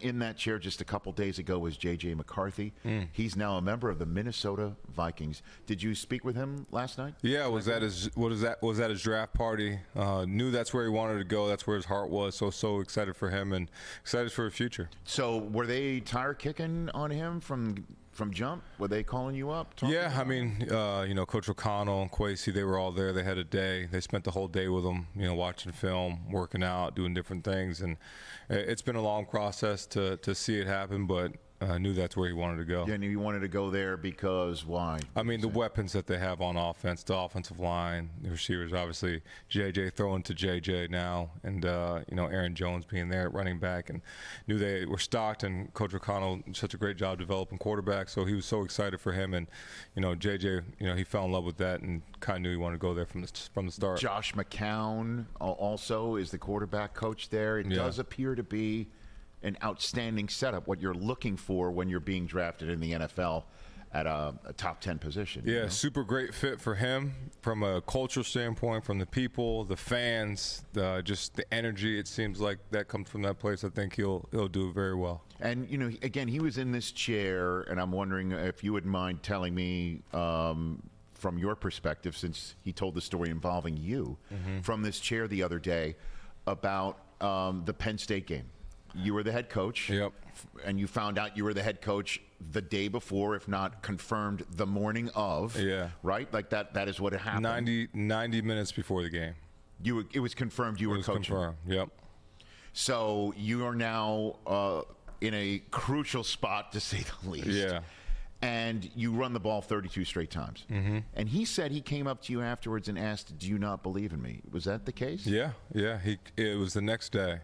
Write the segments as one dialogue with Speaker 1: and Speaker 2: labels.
Speaker 1: In that chair just a couple days ago was JJ McCarthy. He's now a member of the Minnesota Vikings. Did you speak with him last night?
Speaker 2: Yeah, was at his draft party. Knew that's where he wanted to go. That's where his heart was. So excited for him and excited for the future.
Speaker 1: So were they tire kicking on him from jump? Were they calling you up?
Speaker 2: Yeah, I mean, Coach O'Connell and Kwesi, they were all there. They had a day. They spent the whole day with him, watching film, working out, doing different things. And it's been a long process to see it happen, but I knew that's where he wanted to go.
Speaker 1: Yeah, and he wanted to go there because why?
Speaker 2: I mean, the weapons that they have on offense, the offensive line, the receivers, obviously, JJ throwing to JJ now, and, Aaron Jones being there at running back, and knew they were stocked, and Coach O'Connell did such a great job developing quarterbacks, so he was so excited for him, and, JJ, he fell in love with that and kind of knew he wanted to go there from the start.
Speaker 1: Josh McCown also is the quarterback coach there. It does appear to be an outstanding setup, what you're looking for when you're being drafted in the NFL at a top 10 position.
Speaker 2: Yeah, super great fit for him from a cultural standpoint, from the people, the fans, just the energy. It seems like that comes from that place. I think he'll do very well.
Speaker 1: And, again, he was in this chair, and I'm wondering if you wouldn't mind telling me from your perspective, since he told the story involving you, from this chair the other day about the Penn State game. You were the head coach, and you found out you were the head coach the day before, if not confirmed the morning of. Yeah, right. Like that is what it happened.
Speaker 2: 90 minutes before the game.
Speaker 1: It was confirmed you were coaching.
Speaker 2: Confirmed. Yep.
Speaker 1: So you are now in a crucial spot, to say the least. Yeah. And you run the ball 32 straight times. And he said he came up to you afterwards and asked, "Do you not believe in me?" Was that the case?
Speaker 2: Yeah. It was the next day.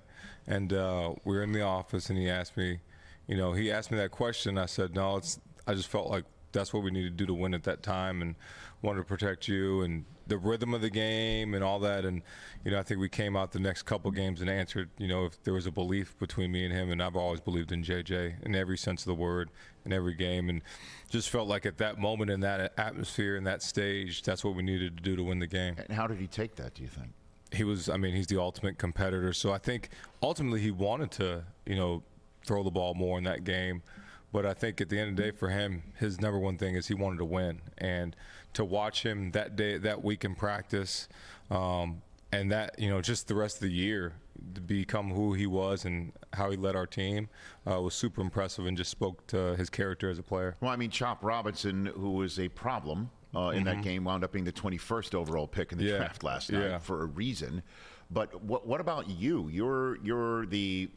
Speaker 2: And we were in the office, and he asked me, that question. I said, no, I just felt like that's what we needed to do to win at that time, and wanted to protect you and the rhythm of the game and all that. And, I think we came out the next couple games and answered, if there was a belief between me and him. And I've always believed in JJ in every sense of the word, in every game. And just felt like at that moment, in that atmosphere, in that stage, that's what we needed to do to win the game.
Speaker 1: And how did he take that, do you think?
Speaker 2: He's the ultimate competitor. So I think ultimately he wanted to, throw the ball more in that game. But I think at the end of the day for him, his number one thing is he wanted to win. And to watch him that day, that week in practice, and that, just the rest of the year to become who he was and how he led our team was super impressive, and just spoke to his character as a player.
Speaker 1: Well, Chop Robinson, who was a problem in that game, wound up being the 21st overall pick in the draft last night for a reason. But what about you? You're the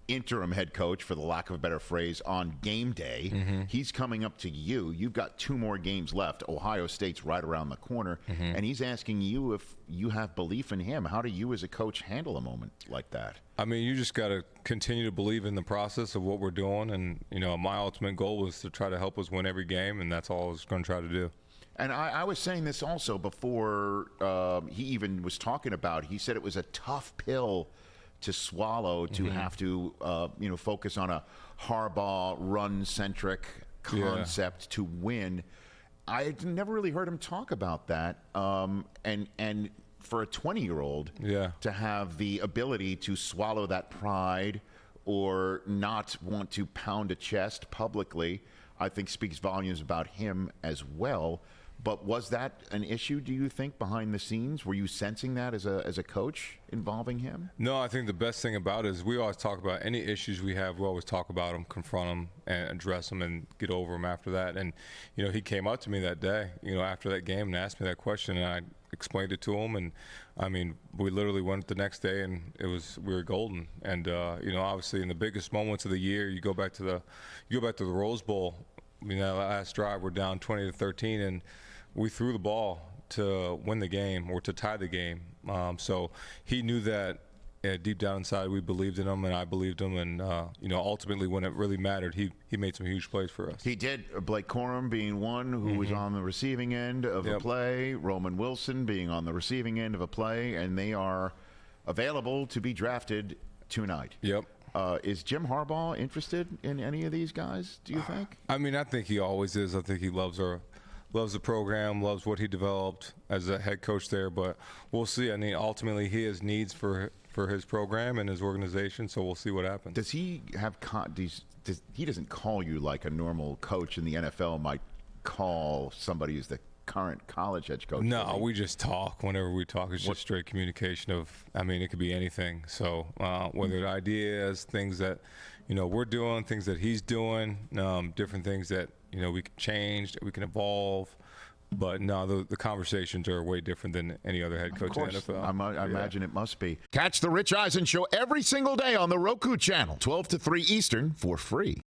Speaker 1: interim head coach, for the lack of a better phrase, on game day. He's coming up to you. You've got 2 more games left. Ohio State's right around the corner. And he's asking you if you have belief in him. How do you as a coach handle a moment like that?
Speaker 2: You just got to continue to believe in the process of what we're doing. And, my ultimate goal was to try to help us win every game, and that's all I was going to try to do.
Speaker 1: And I was saying this also before he even was talking about, he said it was a tough pill to swallow to have to, focus on a Harbaugh run-centric concept to win. I never really heard him talk about that. And for a 20-year-old to have the ability to swallow that pride or not want to pound a chest publicly, I think speaks volumes about him as well. But was that an issue, do you think, behind the scenes? Were you sensing that as a coach involving him?
Speaker 2: No, I think the best thing about it is we always talk about any issues we have. We always talk about them, confront them, and address them, and get over them after that. And, he came up to me that day, after that game, and asked me that question, and I explained it to him. And, we literally went the next day, and we were golden. And, obviously in the biggest moments of the year, you go back to the Rose Bowl. That last drive, we're down 20-13, and we threw the ball to win the game or to tie the game. So he knew that deep down inside we believed in him, and I believed him. And ultimately, when it really mattered, he made some huge plays for us.
Speaker 1: He did. Blake Corum being one who was on the receiving end of a play. Roman Wilson being on the receiving end of a play, and they are available to be drafted tonight.
Speaker 2: Yep.
Speaker 1: Is Jim Harbaugh interested in any of these guys, do you think?
Speaker 2: I think he always is. I think he loves the program, loves what he developed as a head coach there. But we'll see. Ultimately, he has needs for for his program and his organization. So we'll see what happens.
Speaker 1: Does he have he doesn't call you like a normal coach in the NFL might call somebody who's the current college head coach?
Speaker 2: No, we just talk. Whenever we talk, it's just straight communication of, I mean, it could be anything. So whether the ideas, things that, we're doing, things that he's doing, different things that, we can change, that we can evolve. But no, the conversations are way different than any other head coach in the NFL.
Speaker 1: I imagine it must be.
Speaker 3: Catch the Rich Eisen Show every single day on the Roku channel, 12 to 3 Eastern, for free.